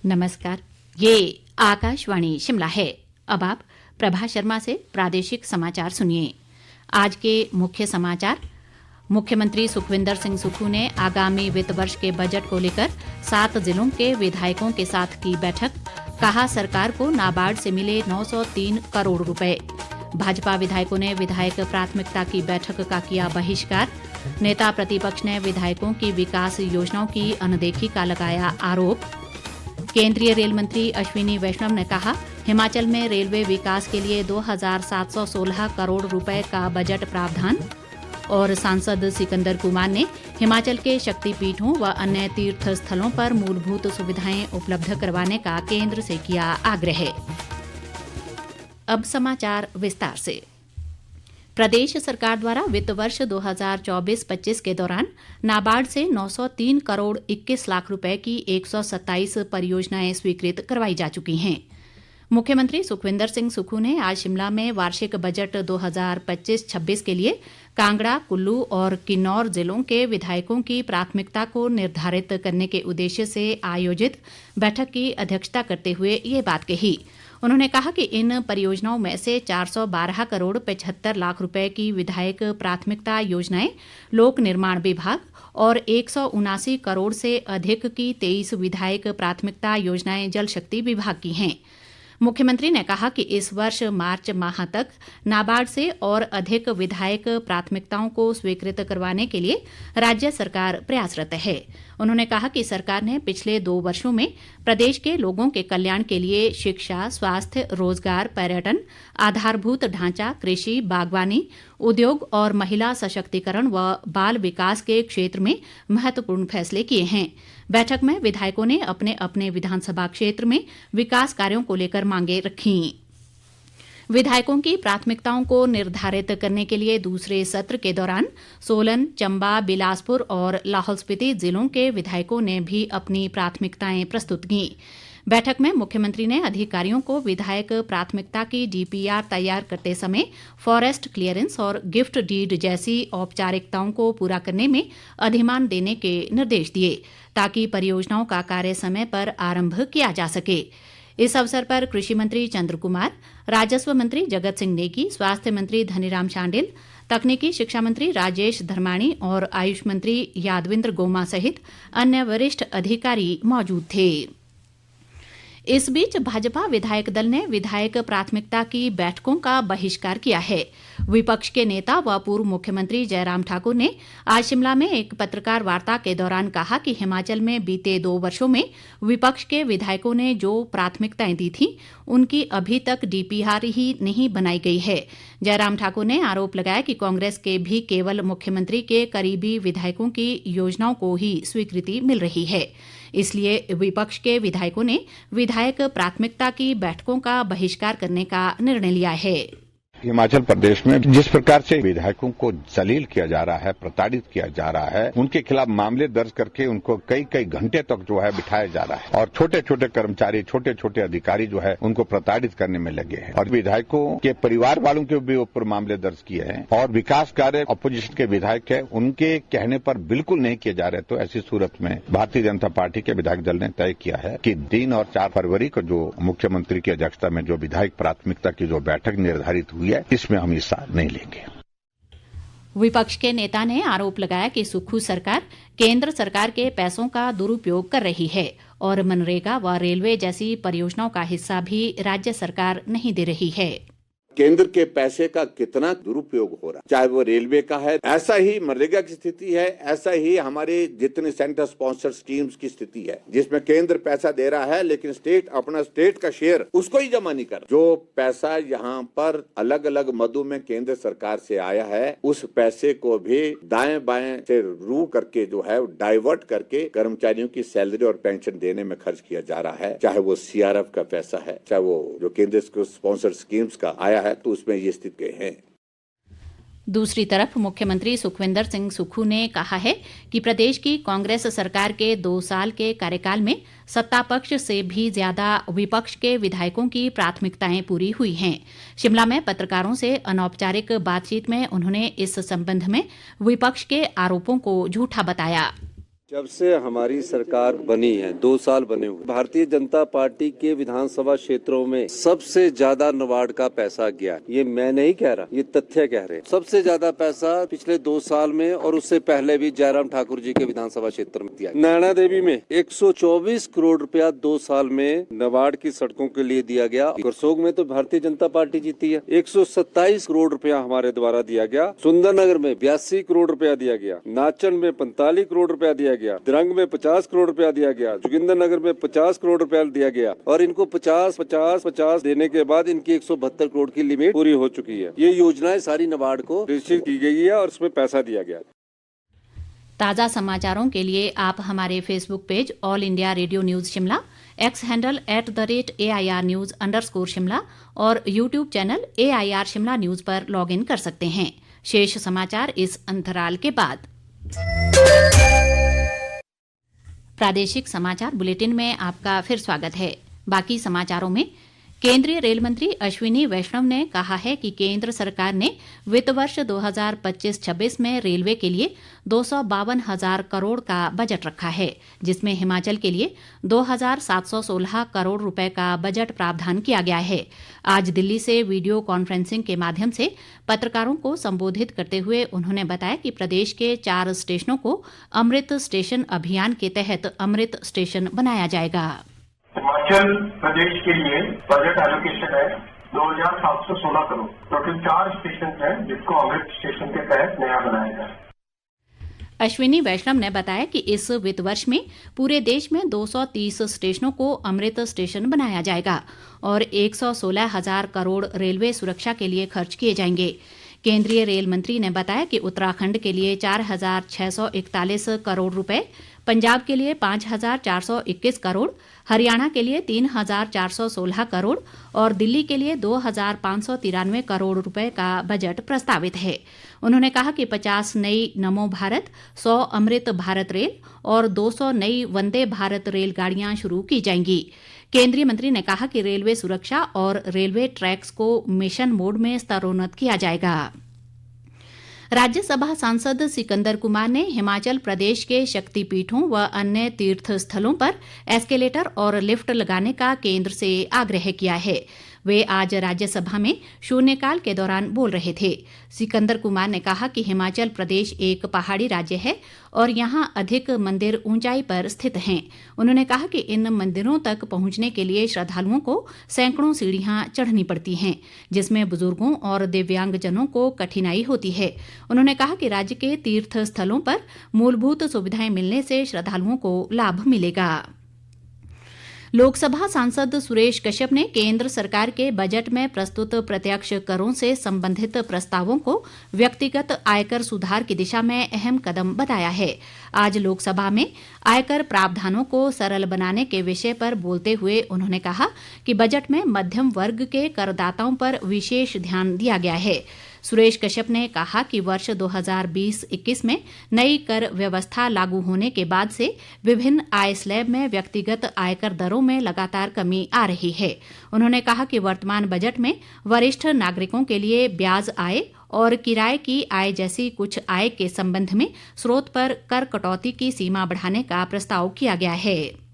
नमस्कार। ये आकाशवाणी शिमला है। अब आप प्रभा शर्मा से प्रादेशिक समाचार सुनिए। आज के मुख्य समाचार। मुख्यमंत्री सुखविंदर सिंह सुक्खू ने आगामी वित्त वर्ष के बजट को लेकर 7 जिलों के विधायकों के साथ की बैठक। कहा, सरकार को नाबार्ड से मिले 903 करोड़ रुपए। भाजपा विधायकों ने विधायक प्राथमिकता की बैठक का किया बहिष्कार। नेता प्रतिपक्ष ने विधायकों की विकास योजनाओं की अनदेखी का लगाया आरोप। केंद्रीय रेल मंत्री अश्विनी वैष्णव ने कहा, हिमाचल में रेलवे विकास के लिए 2716 करोड़ रुपए का बजट प्रावधान। और सांसद सिकंदर कुमार ने हिमाचल के शक्तिपीठों व अन्य तीर्थ स्थलों पर मूलभूत सुविधाएं उपलब्ध करवाने का केंद्र से किया आग्रह। अब समाचार विस्तार से। प्रदेश सरकार द्वारा वित्त वर्ष 2024-25 के दौरान नाबार्ड से 903 करोड़ 21 लाख रुपए की 127 परियोजनाएं स्वीकृत करवाई जा चुकी हैं। मुख्यमंत्री सुखविंदर सिंह सुक्खू ने आज शिमला में वार्षिक बजट 2025-26 के लिए कांगड़ा, कुल्लू और किन्नौर जिलों के विधायकों की प्राथमिकता को निर्धारित करने के उद्देश्य से आयोजित बैठक की अध्यक्षता करते हुए ये बात कही। उन्होंने कहा कि इन परियोजनाओं में से 412 करोड़ 75 लाख रुपए की विधायक प्राथमिकता योजनाएं लोक निर्माण विभाग और 179 करोड़ से अधिक की 23 विधायक प्राथमिकता योजनाएं जल शक्ति विभाग की हैं। मुख्यमंत्री ने कहा कि इस वर्ष मार्च माह तक नाबार्ड से और अधिक विधायक प्राथमिकताओं को स्वीकृत करवाने के लिए राज्य सरकार प्रयासरत है। उन्होंने कहा कि सरकार ने पिछले 2 वर्षों में प्रदेश के लोगों के कल्याण के लिए शिक्षा, स्वास्थ्य, रोजगार, पर्यटन, आधारभूत ढांचा, कृषि, बागवानी, उद्योग और महिला सशक्तिकरण व बाल विकास के क्षेत्र में महत्वपूर्ण फैसले किए हैं। बैठक में विधायकों ने अपने अपने विधानसभा क्षेत्र में विकास कार्यों को लेकर मांगे रखीं। विधायकों की प्राथमिकताओं को निर्धारित करने के लिए दूसरे सत्र के दौरान सोलन, चंबा, बिलासपुर और लाहौल स्पीति जिलों के विधायकों ने भी अपनी प्राथमिकताएं प्रस्तुत की। बैठक में मुख्यमंत्री ने अधिकारियों को विधायक प्राथमिकता की डीपीआर तैयार करते समय फॉरेस्ट क्लियरेंस और गिफ्ट डीड जैसी औपचारिकताओं को पूरा करने में अधिमान देने के निर्देश दिए ताकि परियोजनाओं का कार्य समय पर आरंभ किया जा सके। इस अवसर पर कृषि मंत्री चंद्र कुमार, राजस्व मंत्री जगत सिंह नेगी, स्वास्थ्य मंत्री धनीराम शांडिल, तकनीकी शिक्षा मंत्री राजेश धर्माणी और आयुष मंत्री यादविंद्र गोमा सहित अन्य वरिष्ठ अधिकारी मौजूद थे। इस बीच भाजपा विधायक दल ने विधायक प्राथमिकता की बैठकों का बहिष्कार किया है। विपक्ष के नेता व पूर्व मुख्यमंत्री जयराम ठाकुर ने आज शिमला में एक पत्रकार वार्ता के दौरान कहा कि हिमाचल में बीते 2 वर्षों में विपक्ष के विधायकों ने जो प्राथमिकताएं दी थी उनकी अभी तक डीपीआर ही नहीं बनाई गई है। जयराम ठाकुर ने आरोप लगाया कि कांग्रेस के भी केवल मुख्यमंत्री के करीबी विधायकों की योजनाओं को ही स्वीकृति मिल रही है। इसलिए विपक्ष के विधायकों ने विधायक प्राथमिकता की बैठकों का बहिष्कार करने का निर्णय लिया है। हिमाचल प्रदेश में जिस प्रकार से विधायकों को जलील किया जा रहा है, प्रताड़ित किया जा रहा है, उनके खिलाफ मामले दर्ज करके उनको कई घंटे तक जो है बिठाया जा रहा है और छोटे छोटे कर्मचारी, छोटे छोटे अधिकारी जो है उनको प्रताड़ित करने में लगे हैं और विधायकों के परिवार वालों के भी ऊपर मामले दर्ज किए हैं और विकास कार्य अपोजिशन के विधायक है उनके कहने पर बिल्कुल नहीं किए जा रहे। तो ऐसी सूरत में भारतीय जनता पार्टी के विधायक दल ने तय किया है कि 3 और 4 फरवरी को जो मुख्यमंत्री की अध्यक्षता में जो विधायक प्राथमिकता की जो बैठक निर्धारित हुई है इसमें हम हिस्सा नहीं लेंगे। विपक्ष के नेता ने आरोप लगाया कि सुक्खू सरकार केंद्र सरकार के पैसों का दुरुपयोग कर रही है और मनरेगा व रेलवे जैसी परियोजनाओं का हिस्सा भी राज्य सरकार नहीं दे रही है। केंद्र के पैसे का कितना दुरुपयोग हो रहा है, चाहे वो रेलवे का है, ऐसा ही मनरेगा की स्थिति है, ऐसा ही हमारे जितने सेंटर स्पॉन्सर स्कीम्स की स्थिति है जिसमें केंद्र पैसा दे रहा है लेकिन स्टेट अपना स्टेट का शेयर उसको ही जमा नहीं कर। जो पैसा यहाँ पर अलग अलग मदों में केंद्र सरकार से आया है उस पैसे को भी दाएं बाएं से रू करके जो है डाइवर्ट करके कर्मचारियों की सैलरी और पेंशन देने में खर्च किया जा रहा है। चाहे वो सीआरएफ का पैसा है, चाहे वो जो केंद्र स्पॉन्सर स्कीम्स का आया है तो उसमें ये स्थिति है। दूसरी तरफ मुख्यमंत्री सुखविंदर सिंह सुक्खू ने कहा है कि प्रदेश की कांग्रेस सरकार के 2 साल के कार्यकाल में सत्ता पक्ष से भी ज्यादा विपक्ष के विधायकों की प्राथमिकताएं पूरी हुई हैं। शिमला में पत्रकारों से अनौपचारिक बातचीत में उन्होंने इस संबंध में विपक्ष के आरोपों को झूठा बताया। जब से हमारी सरकार बनी है 2 साल बने हुए, भारतीय जनता पार्टी के विधानसभा क्षेत्रों में सबसे ज्यादा नाबार्ड का पैसा गया। ये मैं नहीं कह रहा, ये तथ्य कह रहे हैं। सबसे ज्यादा पैसा पिछले 2 साल में और उससे पहले भी जयराम ठाकुर जी के विधानसभा क्षेत्र में दिया। नैना देवी में 124 करोड़ रुपया 2 साल में नाबार्ड की सड़कों के लिए दिया गया। करसोग में तो भारतीय जनता पार्टी जीती है, 127 करोड़ रुपया हमारे द्वारा दिया गया। सुंदरनगर में 82 करोड़ रुपया दिया गया। नाचन में 45 करोड़ रुपया दिया गया। दिरंग में 50 करोड़ रुपया दिया गया। जोगिंदरनगर में 50 करोड़ रुपया दिया गया और इनको 50 देने के बाद इनकी 172 करोड़ की लिमिट पूरी हो चुकी है। ये योजनाएं सारी नाबार्ड को रजिस्टर की गई है और उसमें पैसा दिया गया। ताज़ा समाचारों के लिए आप हमारे Facebook page all India radio news Shimla, x handle @AIR News_शिमला और YouTube channel AIR Shimla news पर लॉग इन कर सकते हैं। शेष समाचार इस अंतराल के बाद। प्रादेशिक समाचार बुलेटिन में आपका फिर स्वागत है। बाकी समाचारों में केंद्रीय रेल मंत्री अश्विनी वैष्णव ने कहा है कि केंद्र सरकार ने वित्त वर्ष 2025-26 में रेलवे के लिए 252,000 करोड़ का बजट रखा है, जिसमें हिमाचल के लिए 2,716 करोड़ रुपए का बजट प्रावधान किया गया है। आज दिल्ली से वीडियो कॉन्फ्रेंसिंग के माध्यम से पत्रकारों को संबोधित करते हुए उन्होंने बताया कि प्रदेश के 4 स्टेशनों को अमृत स्टेशन अभियान के तहत अमृत स्टेशन बनाया जाएगा। हिमाचल प्रदेश के लिए बजट एलोकेशन है 2,716 करोड़। टोटल 4 स्टेशन हैं जिसको अमृत स्टेशन के तहत नया बनाया गया। अश्विनी वैष्णव ने बताया कि इस वित्त वर्ष में पूरे देश में 230 स्टेशनों को अमृत स्टेशन बनाया जाएगा और 116,000 करोड़ रेलवे सुरक्षा के लिए खर्च किए जाएंगे। केंद्रीय रेल मंत्री ने बताया कि उत्तराखंड के लिए 4,641 करोड़ रुपए, पंजाब के लिए 5,421 करोड़, हरियाणा के लिए 3,416 करोड़ और दिल्ली के लिए 2,593 करोड़ रुपए का बजट प्रस्तावित है। उन्होंने कहा कि 50 नई नमो भारत, 100 अमृत भारत रेल और 200 नई वंदे भारत रेलगाड़ियां शुरू की जाएंगी। केंद्रीय मंत्री ने कहा कि रेलवे सुरक्षा और रेलवे ट्रैक्स को मिशन मोड में स्तरोन्नत किया जाएगा। राज्यसभा सांसद सिकंदर कुमार ने हिमाचल प्रदेश के शक्तिपीठों व अन्य तीर्थ स्थलों पर एस्केलेटर और लिफ्ट लगाने का केंद्र से आग्रह किया है। वे आज राज्यसभा में शून्यकाल के दौरान बोल रहे थे। सिकंदर कुमार ने कहा कि हिमाचल प्रदेश एक पहाड़ी राज्य है और यहाँ अधिक मंदिर ऊंचाई पर स्थित हैं। उन्होंने कहा कि इन मंदिरों तक पहुंचने के लिए श्रद्धालुओं को सैकड़ों सीढ़ियां चढ़नी पड़ती हैं, जिसमें बुजुर्गों और दिव्यांगजनों को कठिनाई होती है। उन्होंने कहा कि राज्य के तीर्थ स्थलों पर मूलभूत सुविधाएं मिलने से श्रद्धालुओं को लाभ मिलेगा। लोकसभा सांसद सुरेश कश्यप ने केंद्र सरकार के बजट में प्रस्तुत प्रत्यक्ष करों से संबंधित प्रस्तावों को व्यक्तिगत आयकर सुधार की दिशा में अहम कदम बताया है। आज लोकसभा में आयकर प्रावधानों को सरल बनाने के विषय पर बोलते हुए उन्होंने कहा कि बजट में मध्यम वर्ग के करदाताओं पर विशेष ध्यान दिया गया है। सुरेश कश्यप ने कहा कि वर्ष 2020-21 में नई कर व्यवस्था लागू होने के बाद से विभिन्न आय स्लैब में व्यक्तिगत आयकर दरों में लगातार कमी आ रही है। उन्होंने कहा कि वर्तमान बजट में वरिष्ठ नागरिकों के लिए ब्याज आय और किराए की आय जैसी कुछ आय के संबंध में स्रोत पर कर कटौती की सीमा बढ़ाने का प्रस्ताव किया गया है।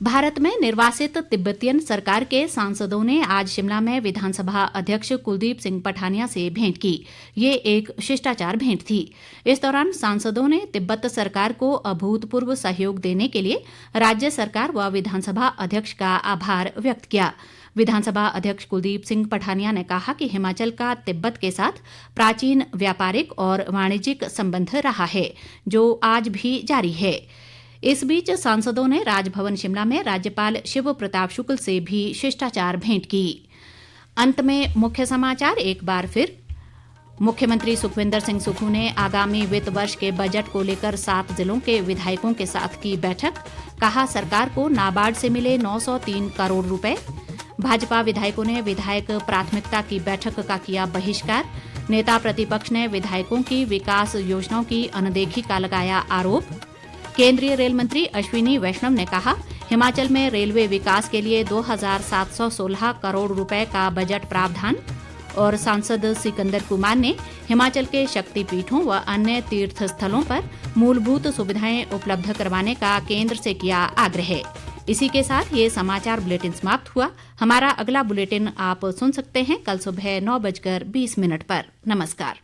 भारत में निर्वासित तिब्बतियन सरकार के सांसदों ने आज शिमला में विधानसभा अध्यक्ष कुलदीप सिंह पठानिया से भेंट की। ये एक शिष्टाचार भेंट थी। इस दौरान सांसदों ने तिब्बत सरकार को अभूतपूर्व सहयोग देने के लिए राज्य सरकार व विधानसभा अध्यक्ष का आभार व्यक्त किया। विधानसभा अध्यक्ष कुलदीप सिंह पठानिया ने कहा कि हिमाचल का तिब्बत के साथ प्राचीन व्यापारिक और वाणिज्यिक संबंध रहा है, जो आज भी जारी है। इस बीच सांसदों ने राजभवन शिमला में राज्यपाल शिव प्रताप शुक्ल से भी शिष्टाचार भेंट की। अंत में मुख्य समाचार एक बार फिर। मुख्यमंत्री सुखविंदर सिंह सुक्खू ने आगामी वित्त वर्ष के बजट को लेकर 7 जिलों के विधायकों के साथ की बैठक। कहा सरकार को नाबार्ड से मिले 903 करोड़ रुपए। भाजपा विधायकों ने विधायक प्राथमिकता की बैठक का किया बहिष्कार। नेता प्रतिपक्ष ने विधायकों की विकास योजनाओं की अनदेखी का लगाया आरोप। केंद्रीय रेल मंत्री अश्विनी वैष्णव ने कहा हिमाचल में रेलवे विकास के लिए 2,716 करोड़ रुपए का बजट प्रावधान। और सांसद सिकंदर कुमार ने हिमाचल के शक्तिपीठों व अन्य तीर्थ स्थलों पर मूलभूत सुविधाएं उपलब्ध करवाने का केंद्र से किया आग्रह। इसी के साथ ये समाचार बुलेटिन समाप्त हुआ। हमारा अगला बुलेटिन आप सुन सकते हैं कल सुबह 9:20 पर। नमस्कार।